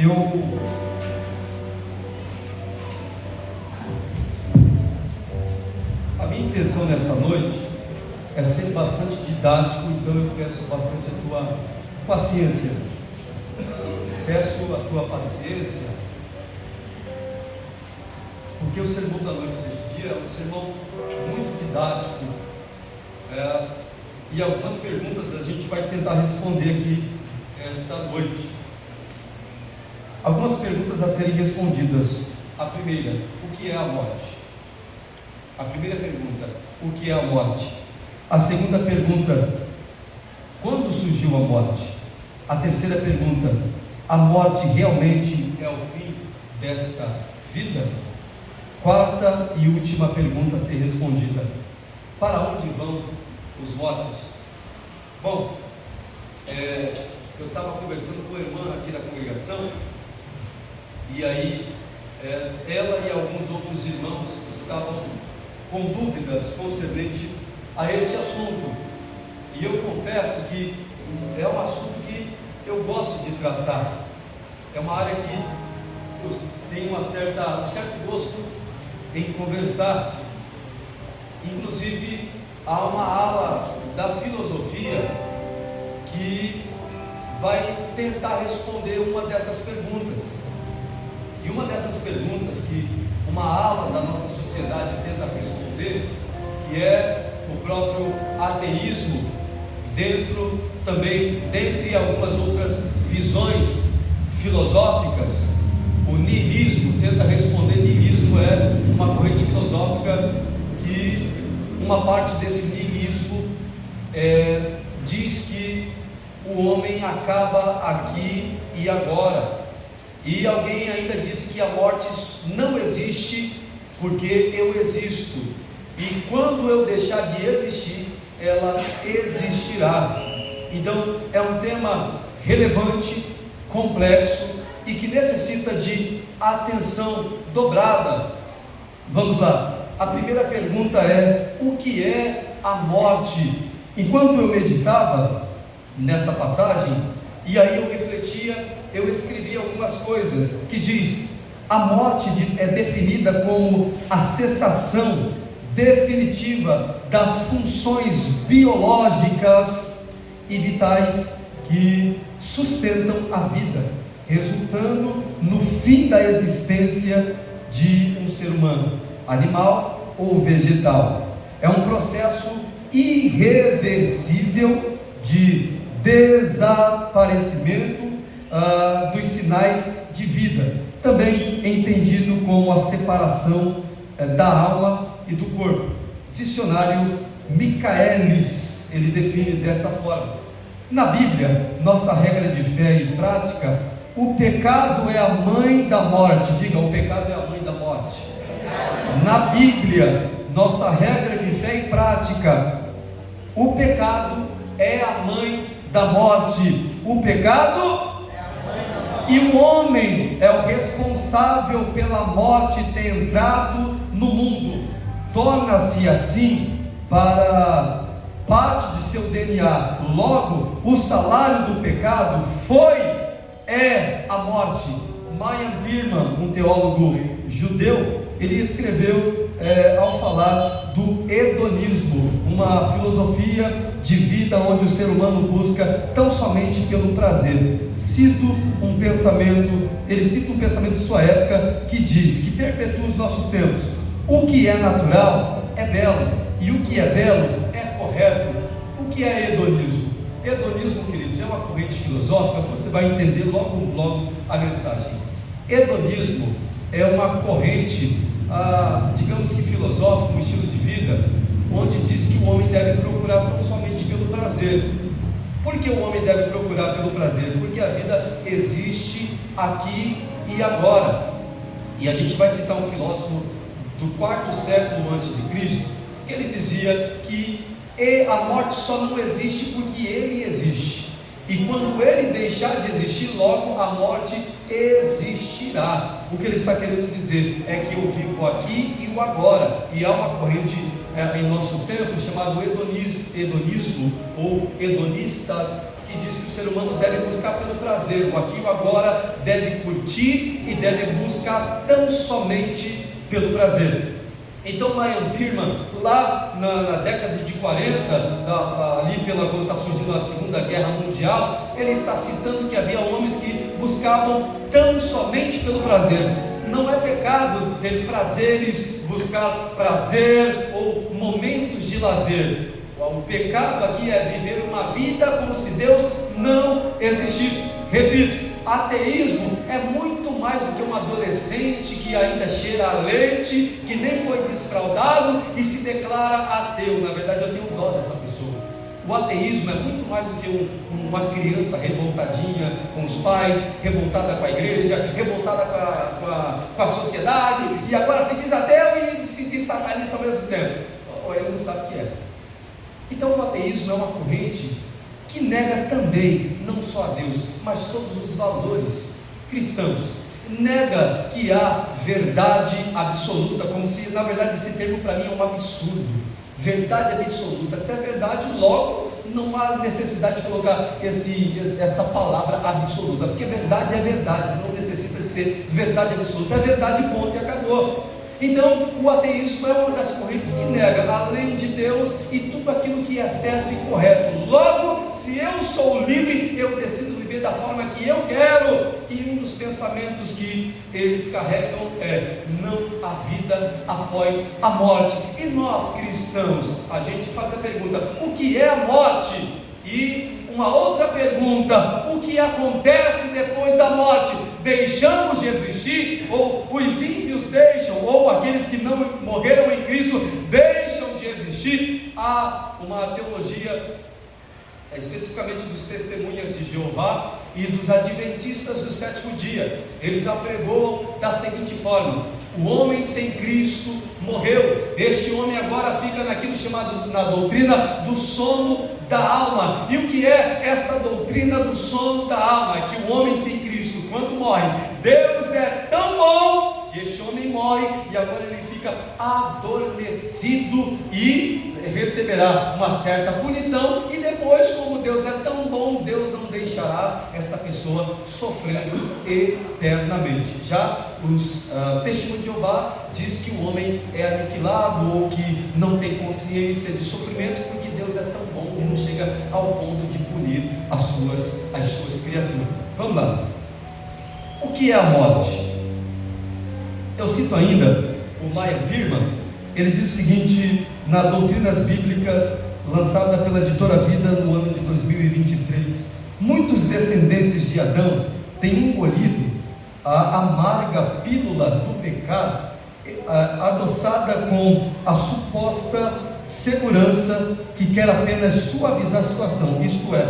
A minha intenção nesta noite é ser bastante didático, então eu peço bastante a tua paciência. Peço a tua paciência, porque o sermão da noite deste dia é um sermão muito didático, e algumas perguntas a gente vai tentar responder aqui esta noite. Algumas perguntas a serem respondidas. A primeira: o que é a morte? A primeira pergunta: o que é a morte? A segunda pergunta: quando surgiu a morte? A terceira pergunta: a morte realmente é o fim desta vida? Quarta e última pergunta a ser respondida: para onde vão os mortos? Bom, eu estava conversando com a irmã aqui da congregação, e aí ela e alguns outros irmãos estavam com dúvidas concernente a esse assunto, e eu confesso que é um assunto que eu gosto de tratar. É uma área que eu tenho um certo gosto em conversar. Inclusive, há uma ala da filosofia que vai tentar responder uma dessas perguntas. E uma dessas perguntas que uma ala da nossa sociedade tenta responder, que é o próprio ateísmo, dentre algumas outras visões filosóficas, o niilismo tenta responder. Niilismo é uma corrente filosófica que uma parte desse niilismo diz que o homem acaba aqui e agora, e alguém ainda diz que a morte não existe porque eu existo, e quando eu deixar de existir, ela existirá. Então é um tema relevante, complexo e que necessita de atenção dobrada. Vamos lá. A primeira pergunta é: o que é a morte? Enquanto eu meditava nesta passagem, e aí eu refletia, eu escrevi algumas coisas que diz: a morte é definida como a cessação definitiva das funções biológicas e vitais que sustentam a vida, resultando no fim da existência de um ser humano, animal ou vegetal. É um processo irreversível de desaparecimento dos sinais de vida, também entendido como a separação da alma e do corpo. Dicionário Michaelis, ele define desta forma. Na Bíblia, nossa regra de fé e prática, o pecado é a mãe da morte. Diga: o pecado é a mãe da morte. Na Bíblia, nossa regra de fé e prática, o pecado é a mãe da morte. O pecado e o homem é o responsável pela morte ter entrado no mundo. Torna-se assim para parte de seu DNA. Logo, o salário do pecado é a morte. Meyer Birman, um teólogo judeu, ele escreveu ao falar do hedonismo, uma filosofia de vida onde o ser humano busca tão somente pelo prazer. Ele cita um pensamento de sua época que diz, que perpetua os nossos tempos: o que é natural é belo, e o que é belo é correto. O que é hedonismo? Hedonismo, queridos, é uma corrente filosófica, você vai entender logo a mensagem. Hedonismo é uma corrente, digamos que filosófica, um estilo de vida, onde diz que o homem deve procurar tão somente pelo prazer. Por que o homem deve procurar pelo prazer? Porque a vida existe aqui e agora. E a gente vai citar um filósofo do 4º século antes de Cristo, que ele dizia que a morte só não existe porque ele existe, e quando ele deixar de existir, logo a morte existirá. O que ele está querendo dizer é que eu vivo aqui e o agora, e há uma corrente em nosso tempo chamado hedonismo ou hedonistas, que diz que o ser humano deve buscar pelo prazer, o aqui e o agora, deve curtir e deve buscar tão somente pelo prazer. Então Lion Birman, lá na década de 40, ali quando está surgindo a Segunda Guerra Mundial, ele está citando que havia homens que buscavam tão somente pelo prazer. Não é pecado ter prazeres, buscar prazer ou momentos de lazer. O pecado aqui é viver uma vida como se Deus não existisse. Repito, ateísmo é muito mais do que um adolescente que ainda cheira a leite, que nem foi desfraldado e se declara ateu. Na verdade, eu tenho dó dessa pessoa. O ateísmo é muito mais do que uma criança revoltadinha com os pais, revoltada com a igreja, revoltada com a sociedade, e agora se diz ateu e se diz satanista ao mesmo tempo. Ou ele não sabe o que é. Então o ateísmo é uma corrente que nega também, não só a Deus, mas todos os valores cristãos. Nega que há verdade absoluta, como se, na verdade, esse termo para mim é um absurdo. Verdade absoluta, se é verdade, logo não há necessidade de colocar essa palavra absoluta, porque verdade é verdade, não necessita de ser verdade absoluta, é verdade, ponto, e acabou. Então, o ateísmo é uma das correntes que nega, além de Deus, e tudo aquilo que é certo e correto. Logo, se eu sou livre, eu decido viver da forma que eu quero. E um dos pensamentos que eles carregam é: não há vida após a morte. E nós cristãos, a gente faz a pergunta: o que é a morte? E uma outra pergunta: o que acontece depois da morte? Deixamos de existir? Ou os ímpios deixam? Ou aqueles que não morreram em Cristo deixam de existir? Há uma teologia, especificamente dos testemunhas de Jeová e dos adventistas do sétimo dia. Eles apregoam da seguinte forma: o homem sem Cristo morreu. Este homem agora fica naquilo chamado na doutrina do sono da alma. E o que é esta doutrina do sono da alma? É que o homem sem Cristo, quando morre, Deus é tão bom que este homem morre e agora ele fica adormecido e receberá uma certa punição, e depois, como Deus é tão bom, Deus não deixará esta pessoa sofrendo eternamente. Já os testemunhos de Jeová diz que o homem é aniquilado, ou que não tem consciência de sofrimento, porque Deus é tão bom que não chega ao ponto de punir as suas criaturas. Vamos lá. O que é a morte? Eu cito ainda o Lion Birman. Ele diz o seguinte na Doutrinas Bíblicas, lançada pela Editora Vida no ano de 2023: muitos descendentes de Adão têm engolido a amarga pílula do pecado, adoçada com a suposta segurança que quer apenas suavizar a situação, isto é,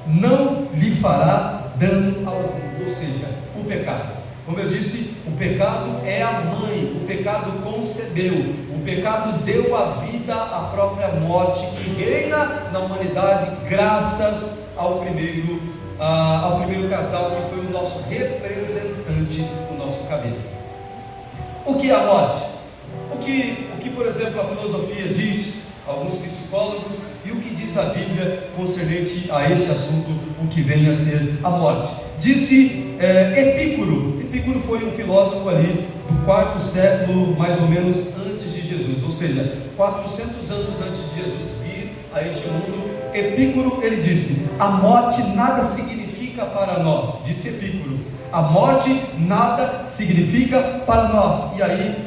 não lhe fará dano algum. Ou seja, o pecado, como eu disse, o pecado é a mãe, o pecado concebeu, o pecado deu a vida à própria morte que reina na humanidade, graças ao primeiro casal, que foi o nosso representante, o nosso cabeça. O que é a morte? O que, por exemplo, a filosofia diz, alguns psicólogos, e o que diz a Bíblia concernente a esse assunto, o que vem a ser a morte? Disse Epícuro. Epícuro foi um filósofo ali do 4º século, mais ou menos, antes de Jesus, ou seja, 400 anos antes de Jesus vir a este mundo. Epícuro, ele disse: a morte nada significa para nós. Disse Epícuro: a morte nada significa para nós. E aí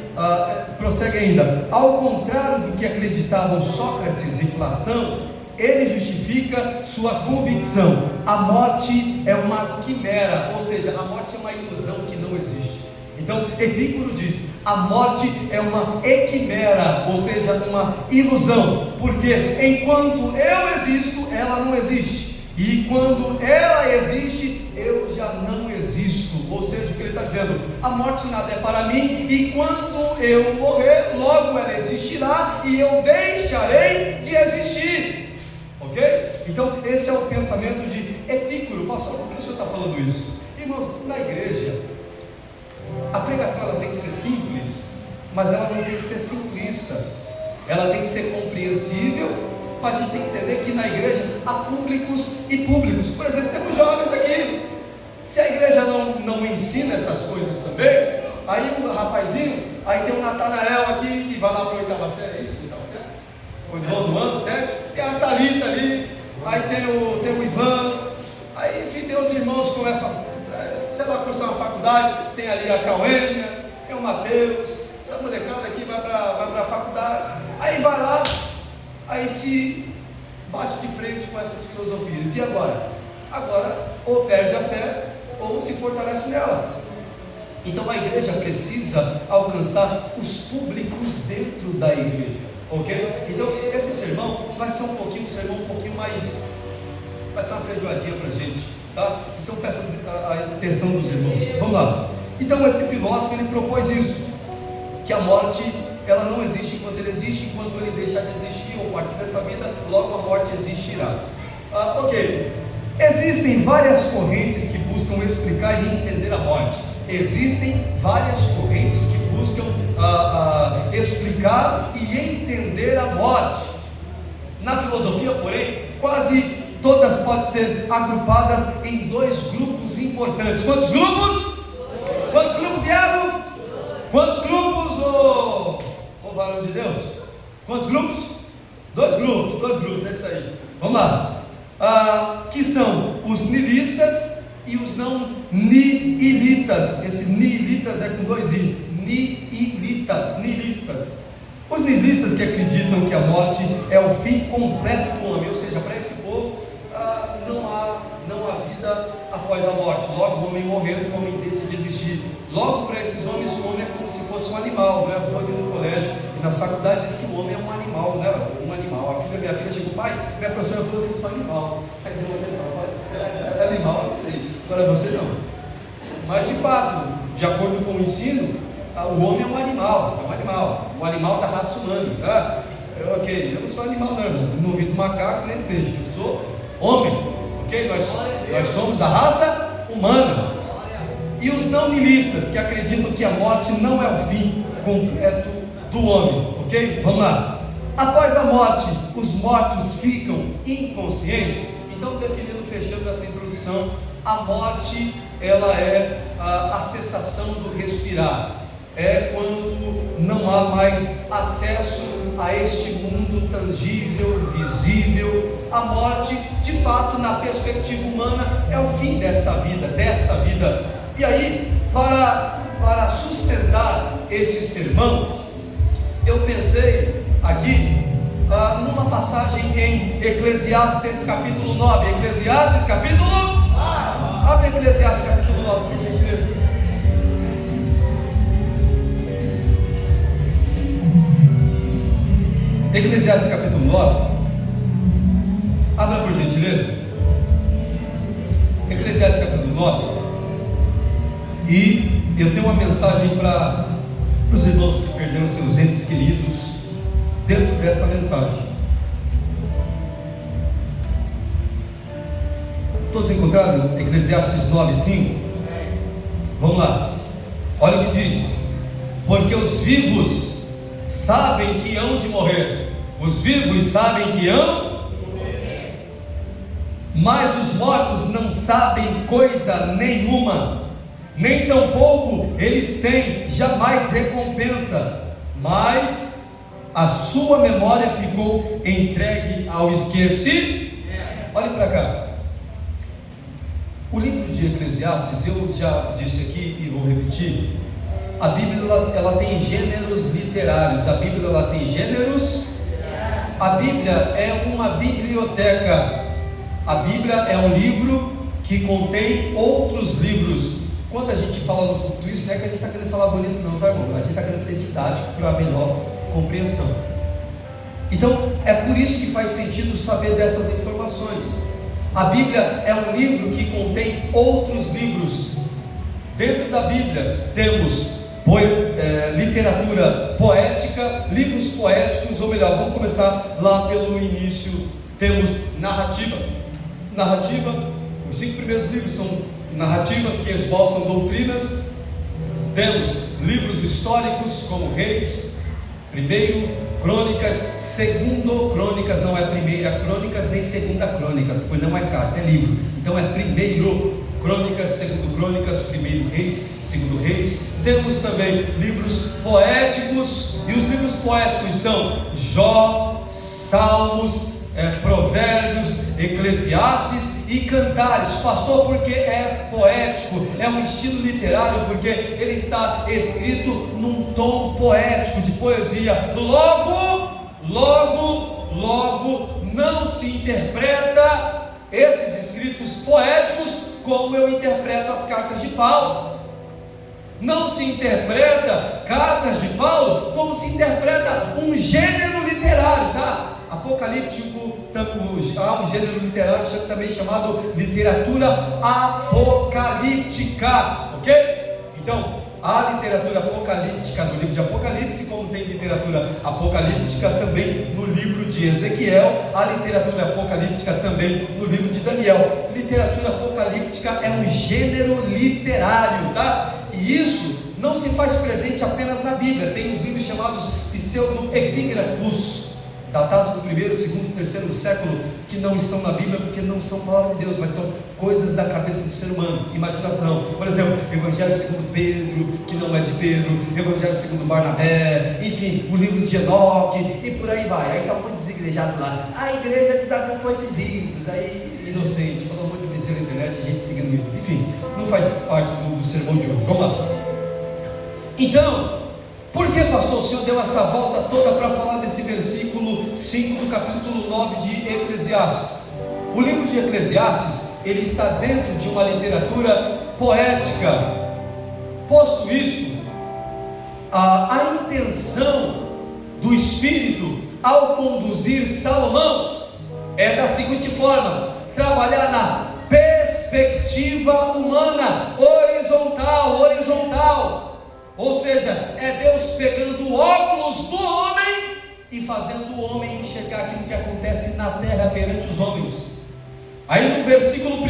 prossegue ainda: ao contrário do que acreditavam Sócrates e Platão, ele justifica sua convicção: a morte é uma quimera, ou seja, a morte é uma ilusão que não existe. Então Epícuro diz: a morte é uma equimera, ou seja, uma ilusão, porque enquanto eu existo, ela não existe, e quando ela existe, eu já não existo. Ou seja, o que ele está dizendo: a morte nada é para mim, e quando eu morrer, logo ela existirá e eu deixarei de existir. Ok? Então esse é o pensamento de Epícuro. Pastor, por que o senhor está falando isso? Irmãos, na igreja a pregação ela tem que ser simples, mas ela não tem que ser simplista. Ela tem que ser compreensível mas a gente tem que entender que na igreja há públicos e públicos. Por exemplo, temos jovens aqui. Se a igreja não ensina essas coisas também, aí um rapazinho, aí tem um Natanael aqui, que vai lá para a oitava série, é isso? Oitava série? O nono ano, certo? Tem a Thalita ali, aí tem o Ivan, aí enfim, tem os irmãos que começam, sei lá, cursar uma faculdade, tem ali a Cauênia, tem o Mateus, essa molecada aqui vai para a faculdade, aí vai lá, aí se bate de frente com essas filosofias, e agora? Agora, ou perde a fé, ou se fortalece nela. Então a igreja precisa alcançar os públicos dentro da igreja, ok? Então esse sermão vai ser um pouquinho mais, vai ser uma feijoadinha para a gente, tá? Então peça a atenção dos irmãos. Vamos lá. Então esse filósofo, ele propôs isso, que a morte, ela não existe enquanto ele existe, enquanto ele deixar de existir, ou a partir dessa vida, logo a morte existirá. Ok. Existem várias correntes que buscam explicar e entender a morte. Existem várias correntes que buscam explicar e entender a morte. Na filosofia, porém, quase todas podem ser agrupadas em dois grupos importantes. Quantos grupos? Quantos grupos, Iago? Quantos grupos, ô varão de Deus? Quantos grupos? Dois grupos, é isso aí. Vamos lá. Que são os nihilistas e os não nihilitas. Esse nihilitas é com dois i. Nihilistas. Os nihilistas que acreditam que a morte é o fim completo do homem, ou seja, para esse povo não há vida após a morte. Logo o homem morrendo, o homem deixa de existir. Logo para esses homens, o homem é como se fosse um animal, né? Eu estou aqui no colégio e nas faculdades diz que o homem é um animal, né? Um animal. Minha filha chegou, pai, minha professora falou que isso é um animal. Aí eu falei, será que é animal? Não sei. Agora você não. Mas de fato, de acordo com o ensino, o homem é um animal, um animal da raça humana, tá? Eu não sou animal não, irmão. Eu não vi do macaco nem do peixe, eu sou homem, ok? Nós somos da raça humana. E os não nihilistas, que acreditam que a morte não é o fim completo do homem, ok? Vamos lá. Após a morte, os mortos ficam inconscientes. Então, definindo, fechando essa introdução, a morte, ela é a cessação do respirar. É quando não há mais acesso a este mundo tangível, visível. A morte, de fato, na perspectiva humana, é o fim desta vida. E aí, para sustentar este sermão, eu pensei aqui numa passagem em Eclesiastes capítulo 9. Eclesiastes capítulo 9. Abre Eclesiastes capítulo 9, por gentileza. Eclesiastes capítulo 9. Abra por gentileza. Eclesiastes capítulo 9. E eu tenho uma mensagem para os irmãos que perderam seus entes queridos dentro desta mensagem. Todos encontraram Eclesiastes 9:5? Vamos lá. Olha o que diz: porque os vivos sabem que hão de morrer. Os vivos sabem que hão de morrer, mas os mortos não sabem coisa nenhuma, nem tampouco eles têm jamais recompensa, mas a sua memória ficou entregue ao esquecimento. Olhe para cá. O livro de Eclesiastes, eu já disse aqui e vou repetir, a Bíblia ela tem gêneros literários. A Bíblia ela tem gêneros. A Bíblia é uma biblioteca. A Bíblia é um livro que contém outros livros. Quando a gente fala no culto isso, não é que a gente está querendo falar bonito não, tá, irmão? A gente está querendo ser didático para melhor compreensão. Então, é por isso que faz sentido saber dessas informações. A Bíblia é um livro que contém outros livros. Dentro da Bíblia temos literatura poética, livros poéticos, ou melhor, vamos começar lá pelo início. Temos narrativa. Os 5 primeiros livros são narrativas que esboçam doutrinas. Temos livros históricos como Reis, primeiro, Crônicas, segundo Crônicas, não é primeira Crônicas nem segunda Crônicas, pois não é carta, é livro. Então é primeiro Crônicas, segundo Crônicas, primeiro Reis, segundo Reis. Temos também livros poéticos, e os livros poéticos são Jó, Salmos, Provérbios, Eclesiastes e Cantares. Pastor, porque é poético, é um estilo literário, porque ele está escrito num tom poético, de poesia. Logo, não se interpreta esses escritos poéticos como eu interpreto as cartas de Paulo. Não se interpreta cartas de Paulo como se interpreta um gênero literário, tá? Apocalíptico, há um gênero literário também chamado literatura apocalíptica, ok? Então, a literatura apocalíptica no livro de Apocalipse, como tem literatura apocalíptica também no livro de Ezequiel, a literatura apocalíptica também no livro de Daniel. Literatura apocalíptica é um gênero literário, tá? E isso não se faz presente apenas na Bíblia. Tem os livros chamados pseudoepígrafos, datados do primeiro, segundo, terceiro século, que não estão na Bíblia porque não são palavras de Deus, mas são coisas da cabeça do ser humano, imaginação. Por exemplo, Evangelho segundo Pedro, que não é de Pedro, Evangelho segundo Barnabé, enfim, o livro de Enoque, e por aí vai. Aí está um monte de desigrejados lá. A igreja desagradou com esses livros, aí inocente, falou um monte de besteira na internet, gente seguindo livros, enfim, não faz parte do sermão de hoje. Vamos lá. Então, por que, pastor, o senhor deu essa volta toda para falar desse versículo 5 do capítulo 9 de Eclesiastes? O livro de Eclesiastes, ele está dentro de uma literatura poética. Posto isso, a intenção do Espírito ao conduzir Salomão é da seguinte forma: trabalhar na perspectiva humana, horizontal. Ou seja, é Deus pegando o óculos do homem e fazendo o homem enxergar aquilo que acontece na terra perante os homens. Aí no versículo 1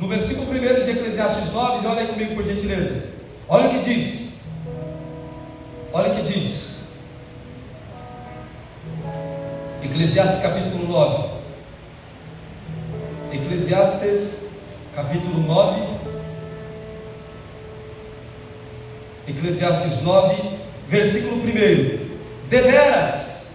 de Eclesiastes 9, olha aí comigo por gentileza. Olha o que diz. Eclesiastes capítulo 9. Eclesiastes capítulo 9. Eclesiastes 9, versículo 1: deveras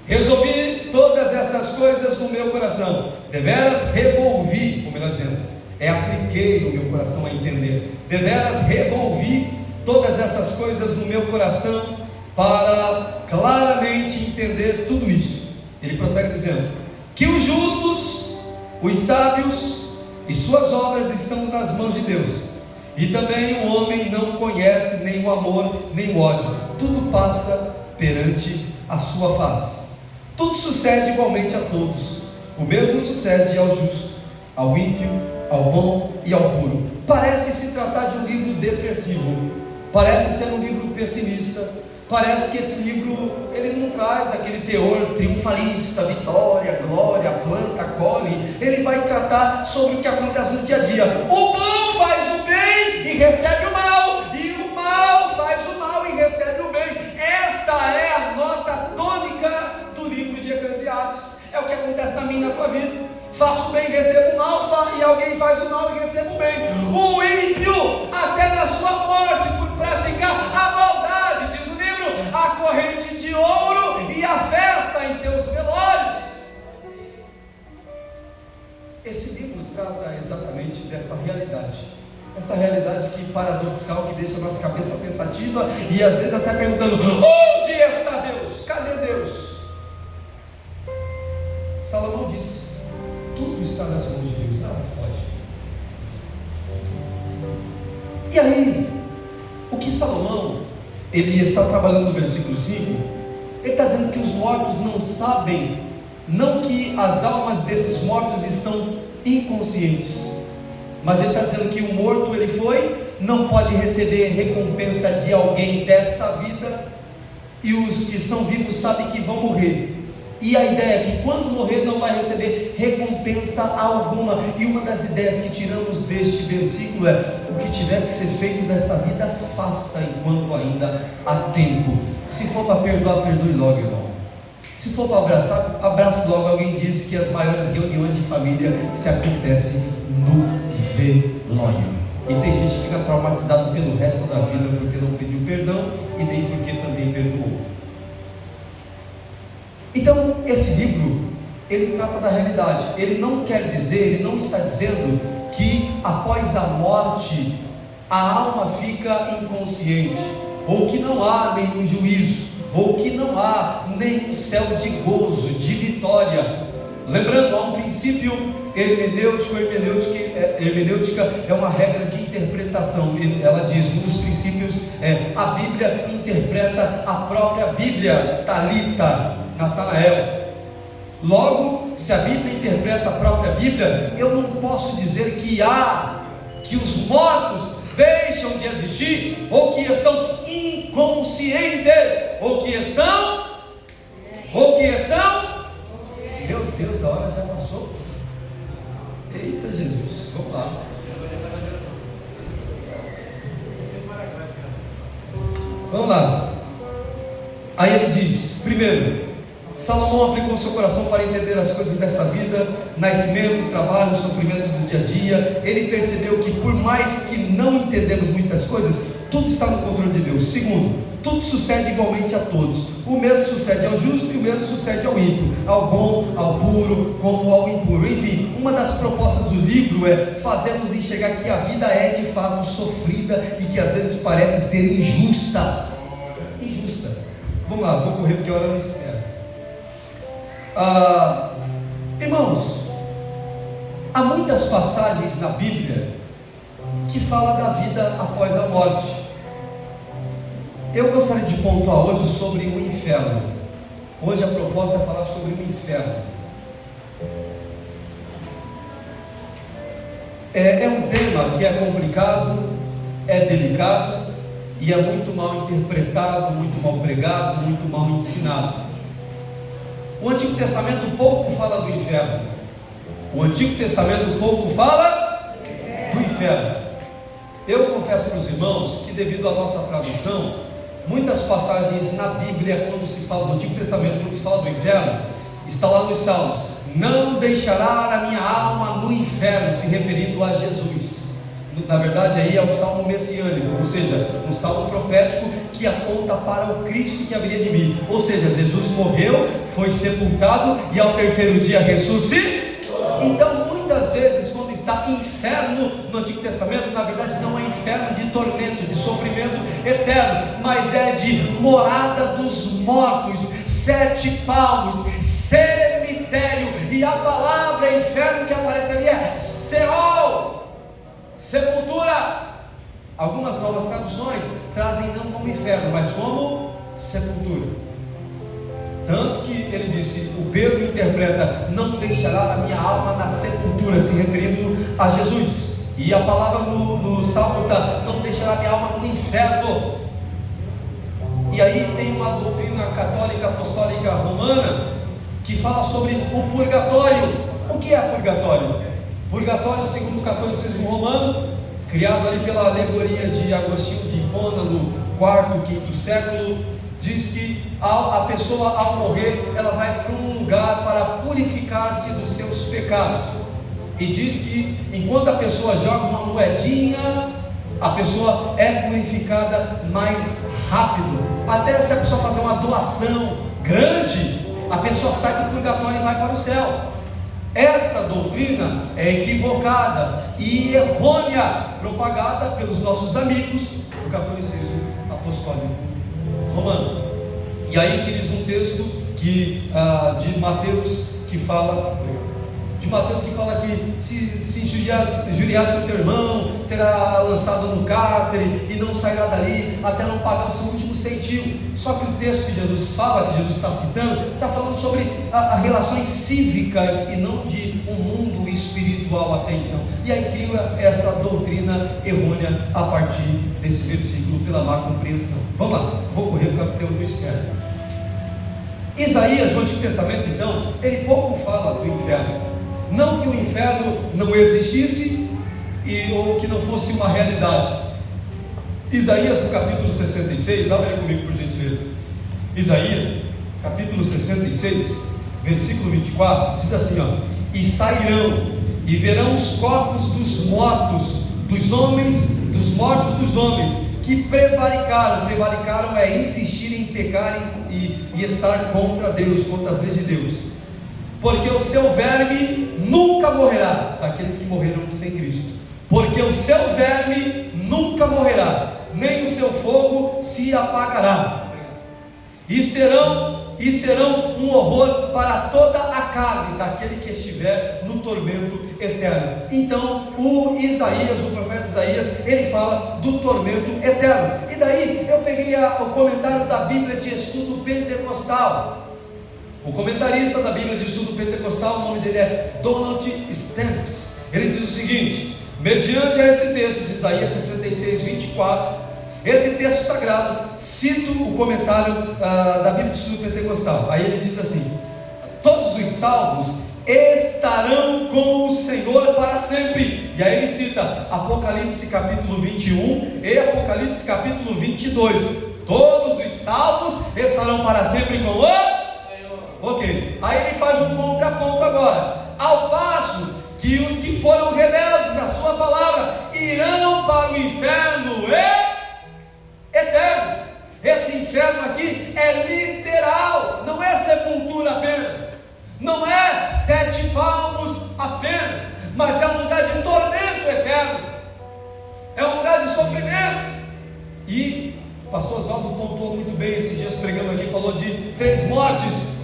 resolvi todas essas coisas no meu coração, deveras revolvi, ou melhor dizendo, apliquei no meu coração a entender, deveras revolvi todas essas coisas no meu coração para claramente entender tudo isso. Ele prossegue dizendo que os justos, os sábios e suas obras estão nas mãos de Deus. E também o homem não conhece nem o amor, nem o ódio. Tudo passa perante a sua face. Tudo sucede igualmente a todos. O mesmo sucede ao justo, ao ímpio, ao bom e ao puro. Parece se tratar de um livro depressivo. Parece ser um livro pessimista. Parece que esse livro, ele não traz aquele teor triunfalista, vitória, glória, planta, colhe. Ele vai tratar sobre o que acontece no dia a dia. O bom faz o bem e recebe o mal, e o mal faz o mal e recebe o bem. Esta é a nota tônica do livro de Eclesiastes. É o que acontece na minha e na tua vida. Faço o bem, recebo o mal, e alguém faz o mal e recebe o bem. O ímpio, até na sua morte, por praticar a maldade, diz o livro, a corrente de ouro e a festa em seus velórios. Esse livro trata exatamente dessa realidade. Essa realidade que paradoxal, que deixa a nossa cabeça pensativa e às vezes até perguntando: onde está Deus? Cadê Deus? Salomão disse: tudo está nas mãos de Deus, nada foge. E aí, o que Salomão, ele está trabalhando no versículo 5, ele está dizendo que os mortos não sabem, não que as almas desses mortos estão inconscientes, mas ele está dizendo que o morto ele foi, não pode receber recompensa de alguém desta vida, e os que estão vivos sabem que vão morrer. E a ideia é que quando morrer não vai receber recompensa alguma. E uma das ideias que tiramos deste versículo é: o que tiver que ser feito nesta vida, faça enquanto ainda há tempo. Se for para perdoar, perdoe logo, irmão. Se for para abraçar, abrace logo. Alguém disse que as maiores reuniões de família se acontecem no velório. E tem gente que fica traumatizado pelo resto da vida porque não pediu perdão e nem porque também perdoou. Então, esse livro, ele trata da realidade. Ele não quer dizer, ele não está dizendo que após a morte a alma fica inconsciente, ou que não há nenhum juízo, ou que não há nenhum céu de gozo, de vitória. Lembrando, há um princípio hermenêutico. Hermenêutica é uma regra de interpretação. Ela diz, um dos princípios é: a Bíblia interpreta a própria Bíblia. Talita, Natanael. Logo, se a Bíblia interpreta a própria Bíblia, eu não posso dizer que os mortos deixam de existir, ou que estão inconscientes, ou que estão, meu Deus, a hora já passou. Eita Jesus, vamos lá. Vamos lá. Aí ele diz, primeiro, Salomão aplicou seu coração para entender as coisas dessa vida, nascimento, trabalho, sofrimento do dia a dia. Ele percebeu que por mais que não entendemos muitas coisas, tudo está no controle de Deus. Segundo, tudo sucede igualmente a todos. O mesmo sucede ao justo e o mesmo sucede ao ímpio, ao bom, ao puro, como ao impuro. Enfim, uma das propostas do livro é fazer-nos enxergar que a vida é de fato sofrida e que às vezes parece ser injusta. Vamos lá, vou correr porque a hora não espera. Irmãos, há muitas passagens na Bíblia que falam da vida após a morte. Eu gostaria de pontuar hoje sobre o inferno. Hoje a proposta é falar sobre o inferno. É um tema que é complicado, é delicado e é muito mal interpretado, muito mal pregado, muito mal ensinado. O Antigo Testamento pouco fala do inferno. O Antigo Testamento pouco fala do inferno. Eu confesso para os irmãos que, devido à nossa tradução, muitas passagens na Bíblia, quando se fala do Antigo Testamento, quando se fala do inferno, está lá nos Salmos: não deixará a minha alma no inferno, se referindo a Jesus. Na verdade, aí é um salmo messiânico, ou seja, um salmo profético que aponta para o Cristo que haveria de vir. Ou seja, Jesus morreu, foi sepultado e ao terceiro dia ressuscitou. Então, muitas vezes, quando está inferno no Antigo Testamento, na verdade não é inferno de tormento, de sofrimento eterno, mas é de morada dos mortos, 7 palmos, cemitério. E a palavra inferno que aparece ali é Seol, sepultura. Algumas novas traduções trazem não como inferno, mas como sepultura. Tanto que ele disse, o Pedro interpreta: não deixará a minha alma na sepultura, se referindo a Jesus. E a palavra no Salmo está: não deixará a minha alma no inferno. E aí tem uma doutrina católica apostólica romana que fala sobre o purgatório. O que é purgatório? Purgatório, segundo o catolicismo romano, criado ali pela alegoria de Agostinho de Hipona no 4º, 5º século, diz que a pessoa, ao morrer, ela vai para um lugar para purificar-se dos seus pecados. E diz que enquanto a pessoa joga uma moedinha, a pessoa é purificada mais rápido. Até se a pessoa fazer uma doação grande, a pessoa sai do purgatório e vai para o céu. Esta doutrina é equivocada e errônea, propagada pelos nossos amigos do catolicismo apostólico romano. E aí utiliza um texto de Mateus que fala que se injuriasse o teu irmão, será lançado no cárcere e não sairá dali até não pagar o seu último centavo. Só que o texto que Jesus fala, que Jesus está citando, está falando sobre relações cívicas e não de um mundo espiritual até então. E aí cria essa doutrina errônea a partir desse versículo, pela má compreensão. Vamos lá, vou correr porque o tempo não espera. Isaías, no Antigo Testamento, então, ele pouco fala do inferno. Não que o inferno não existisse ou que não fosse uma realidade. Isaías, no capítulo 66, abre aí comigo por gentileza. Isaías, capítulo 66, versículo 24, diz assim, ó: e sairão e verão os corpos dos mortos, dos homens, dos mortos dos homens, que prevaricaram. Prevaricaram é insistir em pecar e estar contra Deus, contra as leis de Deus. Porque o seu verme nunca morrerá, daqueles que morreram sem Cristo. Porque o seu verme nunca morrerá, nem o seu fogo se apagará. E serão um horror para toda a carne daquele que estiver no tormento eterno. Então o profeta Isaías, ele fala do tormento eterno. E daí eu peguei o comentário da Bíblia de Estudo Pentecostal. O comentarista da Bíblia de Estudo Pentecostal, o nome dele é Donald Stamps. Ele diz o seguinte: mediante a esse texto de Isaías 66, 24, esse texto sagrado, cito o comentário da Bíblia de Estudo Pentecostal. Aí ele diz assim: todos os salvos estarão com o Senhor para sempre. E aí ele cita Apocalipse capítulo 21 e Apocalipse capítulo 22. Todos os salvos estarão para sempre com o Senhor. Ok, aí ele faz um contraponto agora: ao passo que os que foram rebeldes à sua palavra irão para o inferno eterno. Esse inferno aqui é literal, não é sepultura apenas, não é 7 palmos apenas, mas é um lugar de tormento eterno, é um lugar de sofrimento. E o pastor Oswaldo pontuou muito bem esses dias pregando aqui, falou de 3 mortes.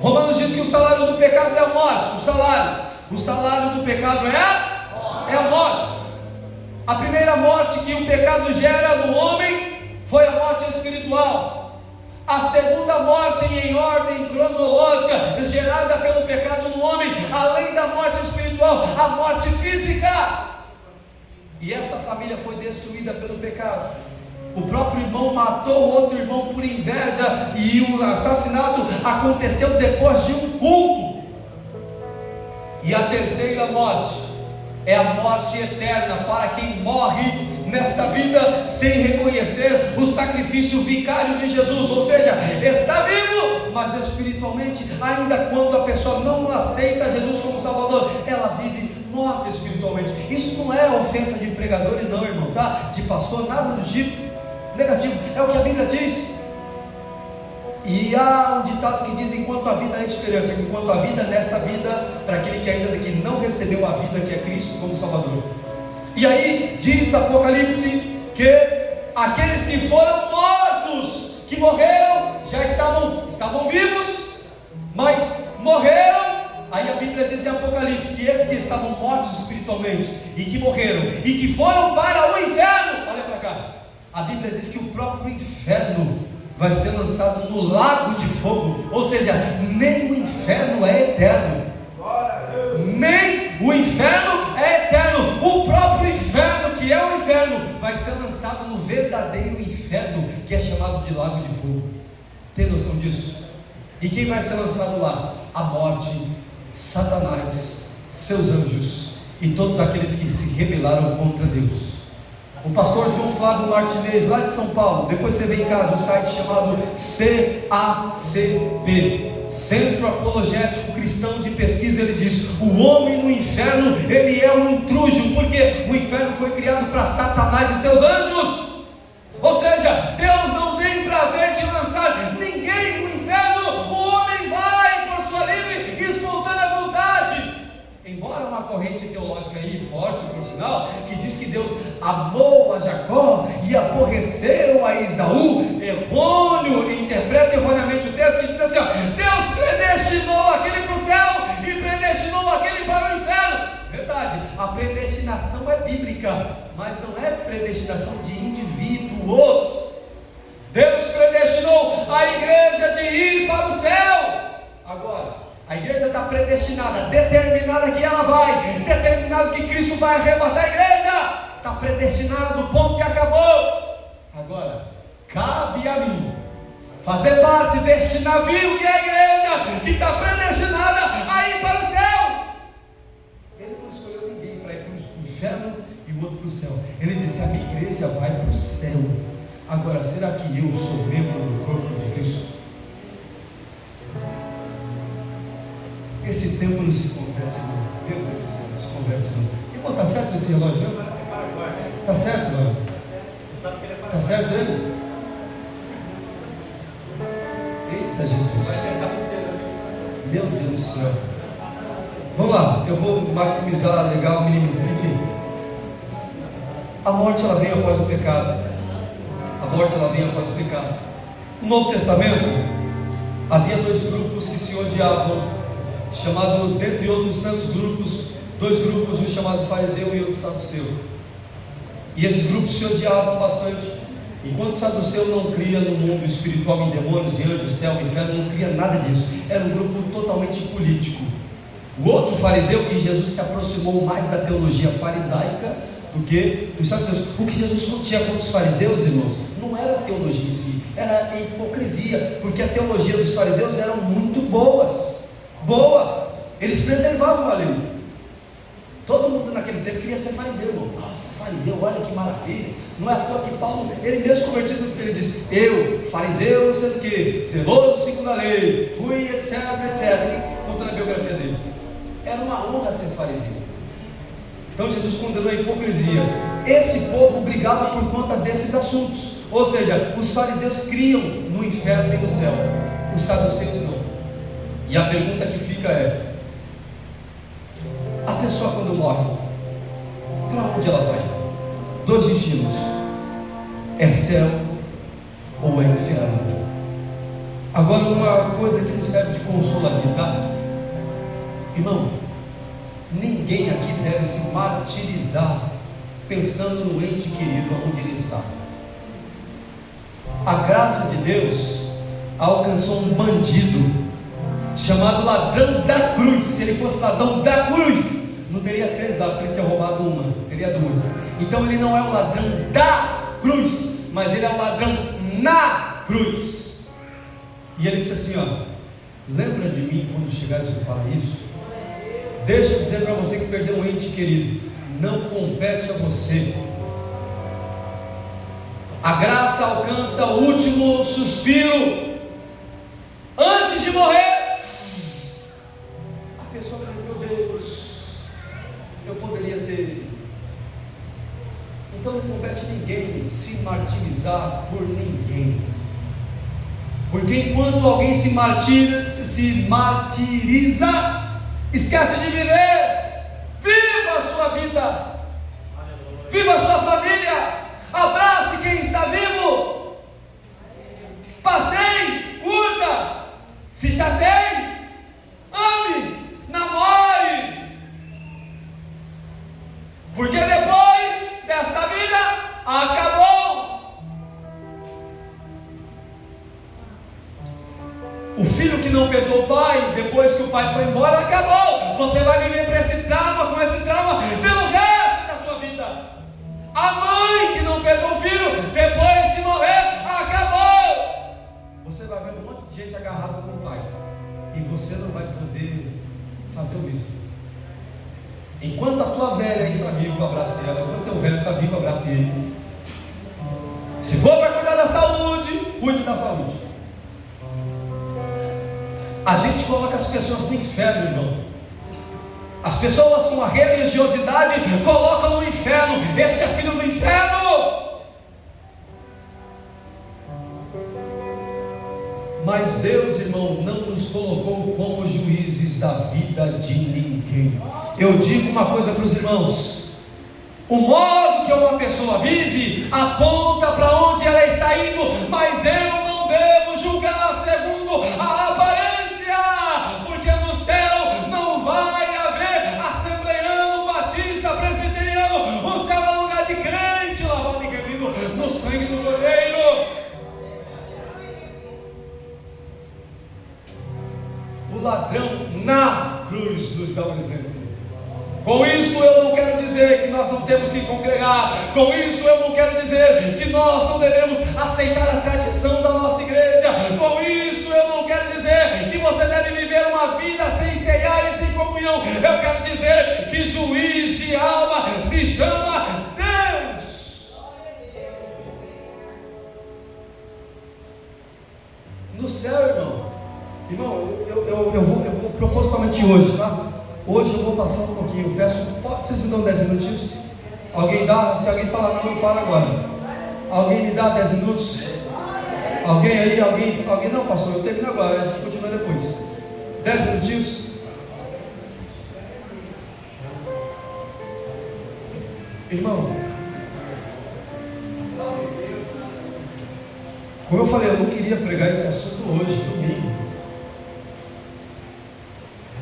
Romanos diz que o salário do pecado é a morte. O salário do pecado é a morte. A primeira morte que o pecado gera no homem foi a morte espiritual. A segunda morte, em ordem cronológica, gerada pelo pecado no homem, além da morte espiritual, a morte física. E esta família foi destruída pelo pecado. O próprio irmão matou o outro irmão por inveja, e o assassinato aconteceu depois de um culto. E a terceira morte é a morte eterna para quem morre nesta vida sem reconhecer o sacrifício vicário de Jesus, ou seja, está vivo, mas espiritualmente, ainda quando a pessoa não aceita Jesus como Salvador, ela vive morta espiritualmente. Isso não é ofensa de pregadores não, irmão, tá? De pastor, nada do tipo negativo, é o que a Bíblia diz. E há um ditado que diz: enquanto a vida é esperança, enquanto a vida nesta vida, para aquele que ainda que não recebeu a vida que é Cristo como Salvador. E aí diz Apocalipse que aqueles que foram mortos, que morreram, já estavam vivos, mas morreram. Aí a Bíblia diz em Apocalipse que esses que estavam mortos espiritualmente e que morreram e que foram para o inferno, olha para cá, a Bíblia diz que o próprio inferno vai ser lançado no lago de fogo. Ou seja, nem o inferno é eterno. Nem o inferno é eterno. O próprio inferno, que é o inferno, vai ser lançado no verdadeiro inferno, que é chamado de lago de fogo. Tem noção disso? E quem vai ser lançado lá? A morte, Satanás, seus anjos e todos aqueles que se rebelaram contra Deus. O pastor João Flávio Martinez, lá de São Paulo, depois você vê em casa um site chamado CACP, Centro Apologético Cristão de Pesquisa. Ele diz: o homem no inferno, ele é um intruso, porque o inferno foi criado para Satanás e seus anjos. Ou seja, Deus não tem prazer de lançar ninguém no inferno. O homem vai por sua livre e espontânea vontade. Embora uma corrente teológica aí forte, por sinal, que diz que Deus amou a Jacó e aborreceu a Esaú, errôneo, interpreta erroneamente o texto, que diz assim: ó, Deus predestinou aquele para o céu e predestinou aquele para o inferno. Verdade, a predestinação é bíblica, mas não é predestinação de indivíduos. Deus predestinou a igreja de ir para o céu. Agora, a igreja está predestinada, determinada que ela vai, determinado que Cristo vai arrebatar a igreja, está predestinado, ponto e acabou. Agora, cabe a mim fazer parte deste navio que é a igreja, que está predestinada a ir para o céu. Ele não escolheu ninguém para ir para o inferno e o outro para o céu. Ele disse: a minha igreja vai para o céu. Agora, será que eu sou membro do corpo de Cristo? Esse tempo não se converte não. Meu Deus do céu, não se converte não. Irmão, está certo esse relógio mesmo? Está certo, mano? Está certo ele? Eita Jesus. Meu Deus do céu. Vamos lá, eu vou maximizar, legal, minimizar, enfim. A morte ela vem após o pecado. A morte ela vem após o pecado. No Novo Testamento havia dois grupos que se odiavam, chamados, dentre outros tantos grupos, dois grupos, um chamado fariseu e outro saduceu. E esses grupos se odiavam bastante. Enquanto o saduceu não cria no mundo espiritual, em demônios, em anjos, céu, inferno, não cria nada disso. Era um grupo totalmente político. O outro fariseu, e Jesus se aproximou mais da teologia farisaica do que dos saduceus. O que Jesus tinha contra os fariseus, irmãos, não era a teologia em si, era a hipocrisia, porque a teologia dos fariseus era muito boa, eles preservavam a lei. Todo mundo naquele tempo queria ser fariseu, irmão. Nossa, fariseu, olha que maravilha. Não é à toa que Paulo, ele mesmo convertido, ele disse: eu, fariseu, não sei o que, zeloso segundo a lei, fui, etc, ele contando a biografia dele. Era uma honra ser fariseu. Então Jesus condenou a hipocrisia. Esse povo brigava por conta desses assuntos. Ou seja, os fariseus criam no inferno e no céu, os saduceus não. E a pergunta que fica é: a pessoa quando morre, para onde ela vai? Dois destinos: é céu ou é inferno. Agora, uma coisa que nos serve de consolo aqui, tá? Irmão, ninguém aqui deve se martirizar pensando no ente querido onde ele está. A graça de Deus alcançou um bandido chamado ladrão da cruz. Se ele fosse ladrão da cruz, não teria 3 dados, porque ele tinha roubado uma, teria 2. Então ele não é o ladrão da cruz, mas ele é o ladrão na cruz. E ele disse assim: ó, lembra de mim quando chegares no paraíso? Deixa eu dizer para você que perdeu um ente querido, não compete a você. A graça alcança o último suspiro antes de morrer. A pessoa diz: meu Deus, eu poderia ter. Então não compete ninguém se martirizar por ninguém, porque enquanto alguém se martiriza, esquece de viver. Viva a sua vida, viva a sua família, abrace quem está vivo, passeie, curta, se chateie, ame, namore, porque depois desta vida acabou. O filho que não perdoou o pai, depois que o pai foi embora, acabou. Você vai viver com esse trauma pelo resto da tua vida. A mãe que não perdoou o filho, depois que morrer, acabou. Você vai ver um monte de gente agarrada com o pai, e você não vai poder fazer o mesmo. Enquanto a tua velha está viva, abrace ela. Enquanto o teu velho está vivo, abrace ele. Se for para cuidar da saúde, cuide da saúde. A gente coloca as pessoas no inferno, irmão. As pessoas com a religiosidade colocam no inferno. Esse é filho do inferno. Mas Deus, irmão, não nos colocou como juízes da vida de ninguém. Eu digo uma coisa para os irmãos: o modo que uma pessoa vive aponta para onde ela está indo, mas eu não devo julgar segundo a aparência, porque no céu não vai haver assembleiano, batista, presbiteriano. O céu é lugar de crente, lavado e remido no sangue do Cordeiro. O ladrão na cruz nos dá um exemplo. Com isso eu não quero dizer que nós não temos que congregar. Com isso eu não quero dizer que nós não devemos aceitar a tradição da nossa igreja. Com isso eu não quero dizer que você deve viver uma vida sem ceiar e sem comunhão. Eu quero dizer que juiz de alma se chama Deus. No céu, irmão, eu vou propositalmente hoje, tá? Hoje eu vou passar um pouquinho. Peço, vocês me dão 10 minutinhos? Alguém dá? Se alguém falar não, eu paro agora. Alguém me dá 10 minutos? Alguém aí? Alguém não, pastor, eu termino agora, a gente continua depois. 10 minutinhos? Irmão, como eu falei, eu não queria pregar esse assunto hoje, domingo.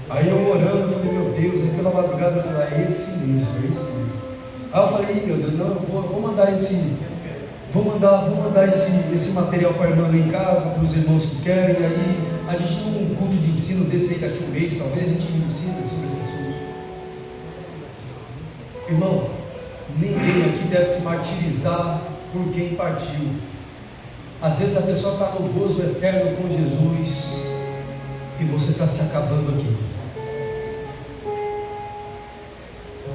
Aí eu orando, eu falei, meu Deus, aí pela madrugada eu falei, é esse mesmo. Aí eu falei, meu Deus, não, eu vou mandar esse material para a irmã lá em casa, para os irmãos que querem, e aí a gente num culto de ensino desse aí daqui a um mês, talvez a gente ensina sobre esse assunto. Irmão, ninguém aqui deve se martirizar por quem partiu. Às vezes a pessoa está no gozo eterno com Jesus e você está se acabando aqui.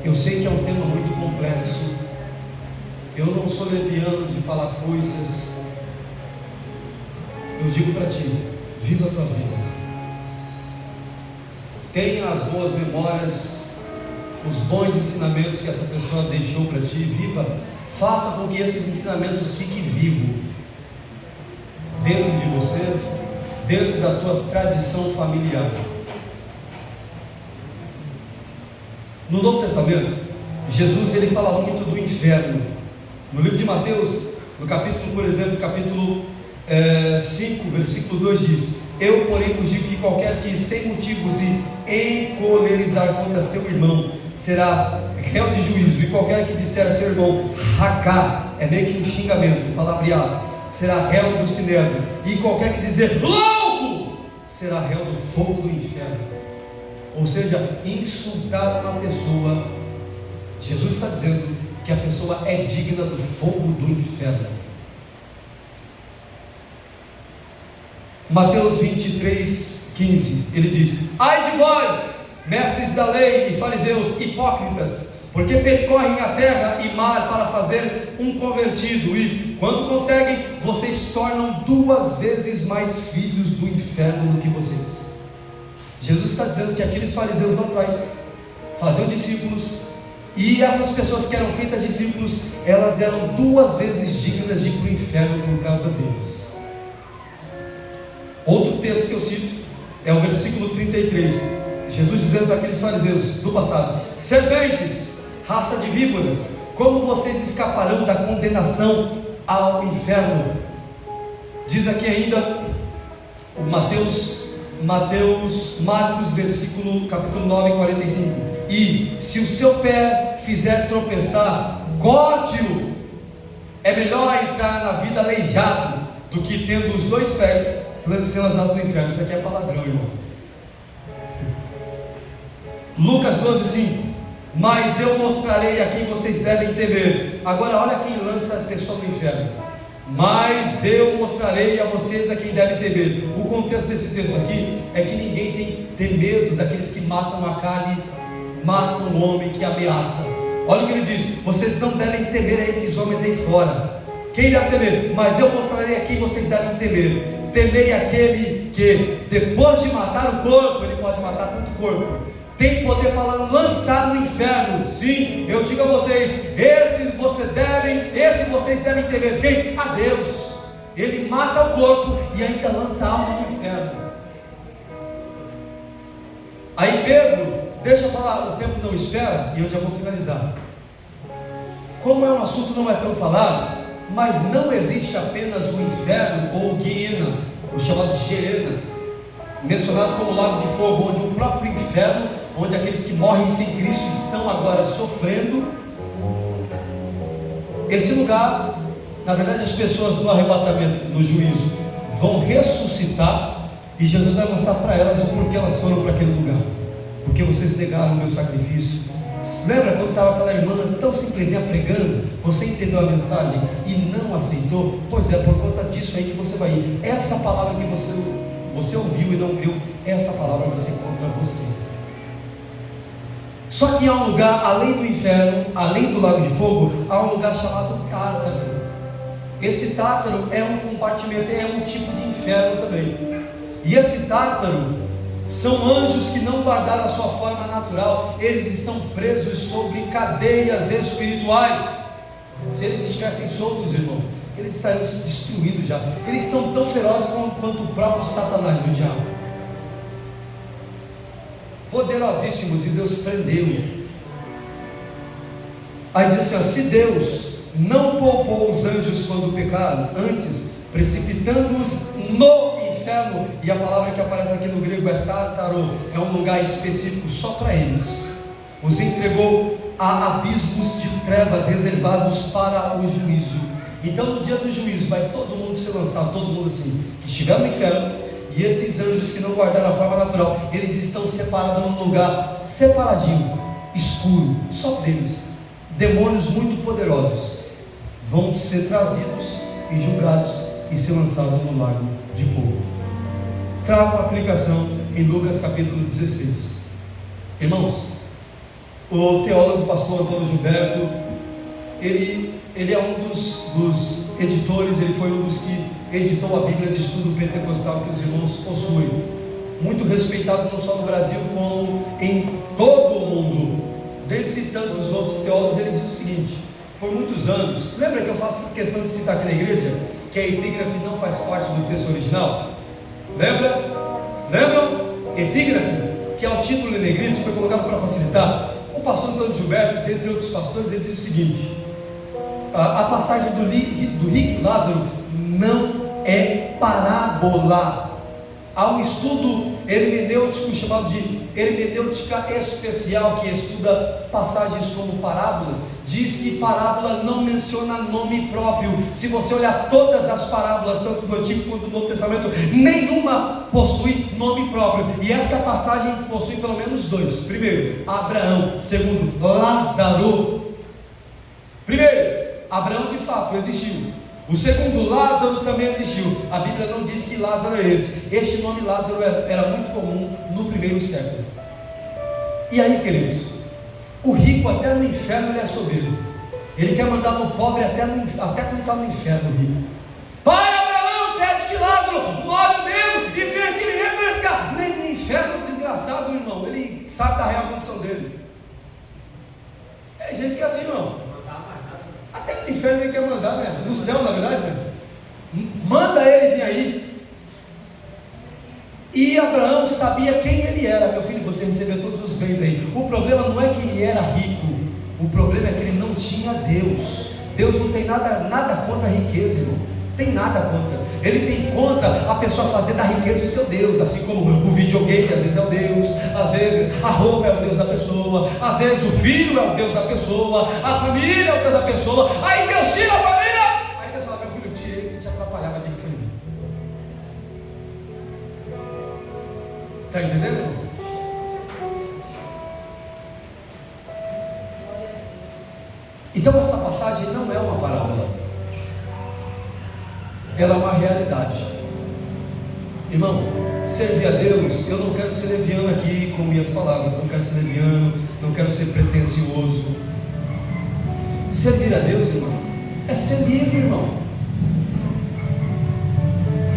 Eu sei que é um tema muito complexo. Eu não sou leviano de falar coisas. Eu digo para ti, viva a tua vida. Tenha as boas memórias, os bons ensinamentos que essa pessoa deixou para ti. Viva, faça com que esses ensinamentos fiquem vivos dentro de você, dentro da tua tradição familiar. No Novo Testamento, Jesus ele fala muito do inferno. No livro de Mateus, no capítulo, por exemplo, capítulo 5, versículo 2 diz: eu, porém, vos digo que qualquer que sem motivo se encolerizar contra seu irmão será réu de juízo, e qualquer que disser a seu irmão racá, é meio que um xingamento, palavreado, será réu do sinédrio, e qualquer que dizer louco será réu do fogo do inferno. Ou seja, insultar uma pessoa, Jesus está dizendo que a pessoa é digna do fogo do inferno. Mateus 23, 15, ele diz: ai de vós, mestres da lei e fariseus hipócritas, porque percorrem a terra e mar para fazer um convertido, e quando conseguem, vocês tornam 2 vezes mais filhos do inferno do que vocês. Jesus está dizendo que aqueles fariseus lá atrás faziam discípulos, e essas pessoas que eram feitas discípulos, elas eram 2 vezes dignas de ir para o inferno por causa deles. Outro texto que eu cito é o versículo 33, Jesus dizendo para aqueles fariseus do passado: serpentes, raça de víboras, como vocês escaparão da condenação ao inferno? Diz aqui ainda o Marcos, capítulo 9, 45: e se o seu pé fizer tropeçar, corte-o. É melhor entrar na vida aleijado do que tendo os 2 pés ser lançado no inferno. Isso aqui é palavrão, irmão. Lucas 12, 5: mas eu mostrarei a quem vocês devem temer. Agora olha quem lança a pessoa no inferno: mas eu mostrarei a vocês a quem devem temer. O contexto desse texto aqui é que ninguém tem que ter medo daqueles que matam a carne, matam o homem, que ameaça. Olha o que ele diz: vocês não devem temer a esses homens aí fora. Quem deve temer? Mas eu mostrarei a quem vocês devem temer. Temei aquele que, depois de matar o corpo, ele pode matar tanto o corpo, tem poder para lançar no inferno. Sim, eu digo a vocês, esse vocês devem temer. Quem? A Deus. Ele mata o corpo e ainda lança a alma no inferno. Aí Pedro, deixa eu falar, o tempo não espera, e eu já vou finalizar. Como é um assunto não é tão falado, mas não existe apenas o inferno ou o Guiena, o chamado Geena, mencionado como lago de fogo, onde o próprio inferno, onde aqueles que morrem sem Cristo estão agora sofrendo. Esse lugar, na verdade, as pessoas no arrebatamento, no juízo, vão ressuscitar, e Jesus vai mostrar para elas o porquê elas foram para aquele lugar. Porque vocês negaram o meu sacrifício. Lembra quando estava aquela irmã tão simplesinha pregando? Você entendeu a mensagem e não aceitou? Pois é, por conta disso aí que você vai ir. Essa palavra que você ouviu e não viu, essa palavra vai ser contra você. Só que há um lugar além do inferno, além do lago de fogo, há um lugar chamado Tártaro. Esse Tártaro é um compartimento, é um tipo de inferno também. E esse Tártaro São anjos que não guardaram a sua forma natural, eles estão presos sobre cadeias espirituais. Se eles estivessem soltos, irmão, eles estariam se destruindo já. Eles são tão ferozes quanto o próprio Satanás, o diabo. Poderosíssimos, e Deus prendeu. Aí diz assim, ó, se Deus não poupou os anjos quando pecaram, antes precipitando-os no inferno, e a palavra que aparece aqui no grego é tártaro, é um lugar específico só para eles, os entregou a abismos de trevas reservados para o juízo. Então no dia do juízo vai todo mundo ser lançado, todo mundo assim, que estiver no inferno, e esses anjos que não guardaram a forma natural, eles estão separados num lugar separadinho, escuro, só deles. Demônios muito poderosos vão ser trazidos e julgados e ser lançados no lago de fogo. Trago uma aplicação em Lucas capítulo 16. Irmãos, o teólogo pastor Antônio Gilberto, ele é um dos editores, ele foi um dos que editou a Bíblia de Estudo Pentecostal que os irmãos possuem, muito respeitado não só no Brasil como em todo o mundo. Dentre tantos outros teólogos, ele diz o seguinte: por muitos anos, lembra que eu faço questão de citar aqui na igreja que a epígrafe não faz parte do texto original? Lembram? Epígrafe, que é o título em negrito, foi colocado para facilitar. O pastor Antônio Gilberto, dentre outros pastores, ele diz o seguinte: a passagem do rico e Lázaro não é parábola. Há um estudo hermenêutico chamado de hermenêutica especial, que estuda passagens como parábolas. Diz que parábola não menciona nome próprio. Se você olhar todas as parábolas, tanto do Antigo quanto do Novo Testamento, nenhuma possui nome próprio. E esta passagem possui pelo menos dois: primeiro, Abraão; segundo, Lázaro. Primeiro, Abraão de fato existiu. O segundo, Lázaro, também existiu. A Bíblia não diz que Lázaro é esse. Este nome Lázaro era muito comum no primeiro século. E aí, queridos, o rico até no inferno ele é soberbo. Ele quer mandar no pobre até quando está no inferno, o rico. Pai Abraão, pede que Lázaro molhe o dedo e venha aqui me refrescar. Nem no inferno, desgraçado, irmão, ele sabe da real condição dele. É gente que é assim, irmão. Até no inferno ele quer mandar, né? No céu, na verdade, né? Manda ele vir aí. E Abraão sabia quem ele era. Meu filho, você recebeu todos os bens aí. O problema não é que ele era rico. O problema é que ele não tinha Deus. Deus não tem nada contra a riqueza, irmão. Tem nada contra. Ele tem contra a pessoa fazer da riqueza o seu Deus. Assim como o videogame às vezes é o Deus, às vezes a roupa é o Deus da pessoa, às vezes o filho é o Deus da pessoa, a família é o Deus da pessoa. Aí Deus tira a família. Aí Deus fala: meu filho, tirei que te atrapalhava de você. Está entendendo? Então essa passagem não é uma parábola, ela é uma realidade. Irmão, servir a Deus, eu não quero ser leviano aqui com minhas palavras, não quero ser leviano, não quero ser pretensioso. Servir a Deus, irmão, é ser livre, irmão.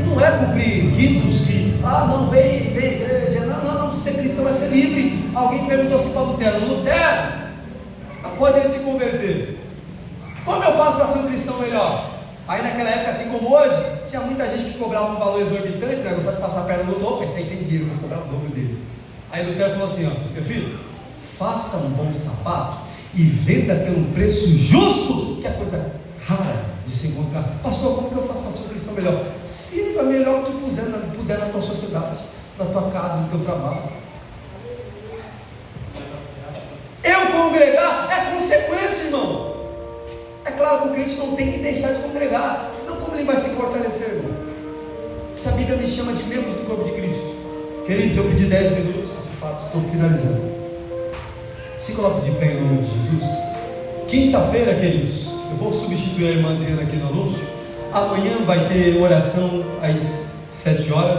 Não é cumprir ritos que, não, vem igreja, não, ser cristão é ser livre. Alguém perguntou assim para Lutero, após ele se converter, como eu faço para ser um cristão melhor? Aí naquela época, assim como hoje, tinha muita gente que cobrava um valor exorbitante, né? Gostava de passar a perna no dobro, esse aí tem dinheiro, vou cobrar o dobro dele. Aí Lutero falou assim: meu filho, faça um bom sapato e venda pelo preço justo, que é coisa rara de se encontrar. Pastor, como que eu faço para ser um cristão melhor? Sirva melhor que tu puder na tua sociedade, na tua casa, no teu trabalho. Eu congregar é consequência, irmão. É claro que o crente não tem que deixar de congregar, senão como ele vai se fortalecer, irmão? Se a Bíblia me chama de membros do corpo de Cristo. Queridos, eu pedi 10 minutos, de fato, estou finalizando. Se coloque de pé em nome de Jesus. Quinta-feira, queridos, eu vou substituir a irmã Adriana aqui no anúncio. Amanhã vai ter oração às 7 horas.